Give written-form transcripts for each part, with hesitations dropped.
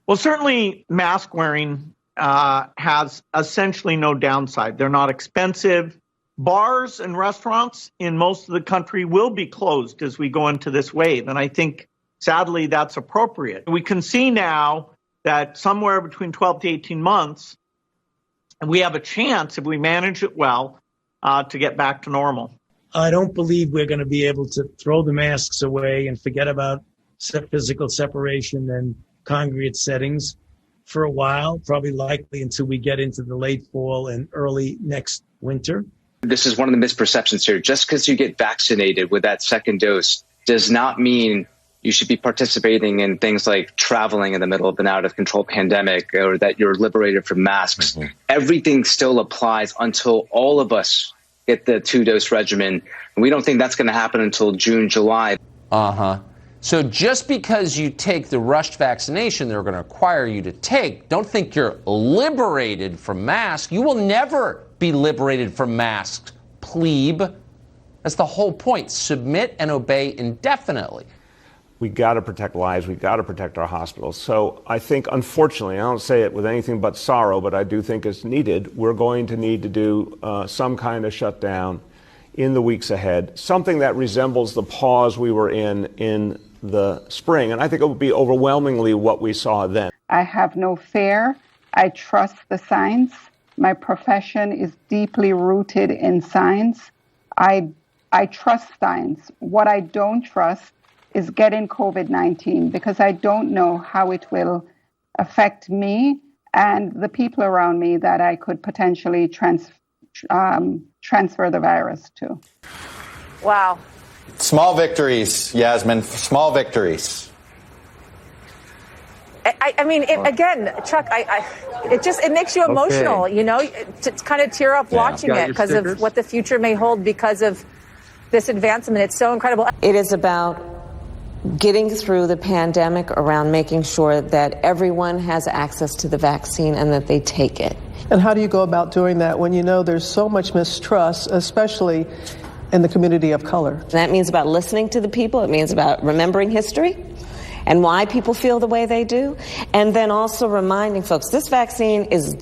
Well, certainly mask wearing has essentially no downside. They're not expensive. Bars and restaurants in most of the country will be closed as we go into this wave. And I think, sadly, that's appropriate. We can see now that somewhere between 12 to 18 months, we have a chance, if we manage it well, to get back to normal. I don't believe we're going to be able to throw the masks away and forget about physical separation and congregate settings for a while, probably likely until we get into the late fall and early next winter. This is one of the misperceptions here. Just because you get vaccinated with that second dose does not mean you should be participating in things like traveling in the middle of an out-of-control pandemic or that you're liberated from masks. Mm-hmm. Everything still applies until all of us get the 2-dose regimen. And we don't think that's going to happen until June, July. So just because you take the rushed vaccination they're going to require you to take, don't think you're liberated from masks. You will never be liberated from masks, plebe. That's the whole point. Submit and obey indefinitely. We got to protect lives. We got to protect our hospitals. So I think, unfortunately, I don't say it with anything but sorrow, but I do think it's needed. We're going to need to do some kind of shutdown in the weeks ahead, something that resembles the pause we were in the spring. And I think it will be overwhelmingly what we saw then. I have no fear. I trust the science. My profession is deeply rooted in science. I trust science. What I don't trust is getting COVID-19 because I don't know how it will affect me and the people around me that I could potentially transfer the virus to. Wow. Small victories, Yasmin, small victories. I mean, again, Chuck, it makes you emotional, you know, to kind of tear up watching it because of what the future may hold because of this advancement. It's so incredible. It is about getting through the pandemic around making sure that everyone has access to the vaccine and that they take it. And how do you go about doing that when you know there's so much mistrust, especially in the community of color? And that means about listening to the people. It means about remembering history and why people feel the way they do. And then also reminding folks, this vaccine is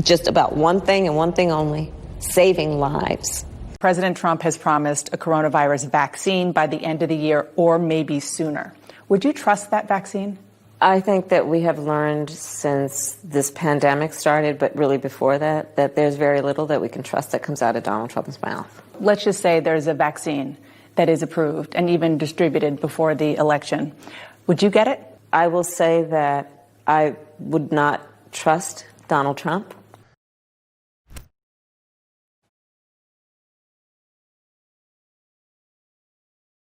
just about one thing and one thing only, saving lives. President Trump has promised a coronavirus vaccine by the end of the year or maybe sooner. Would you trust that vaccine? I think that we have learned since this pandemic started, but really before that, that there's very little that we can trust that comes out of Donald Trump's mouth. Let's just say there's a vaccine that is approved and even distributed before the election. Would you get it? I will say that I would not trust Donald Trump.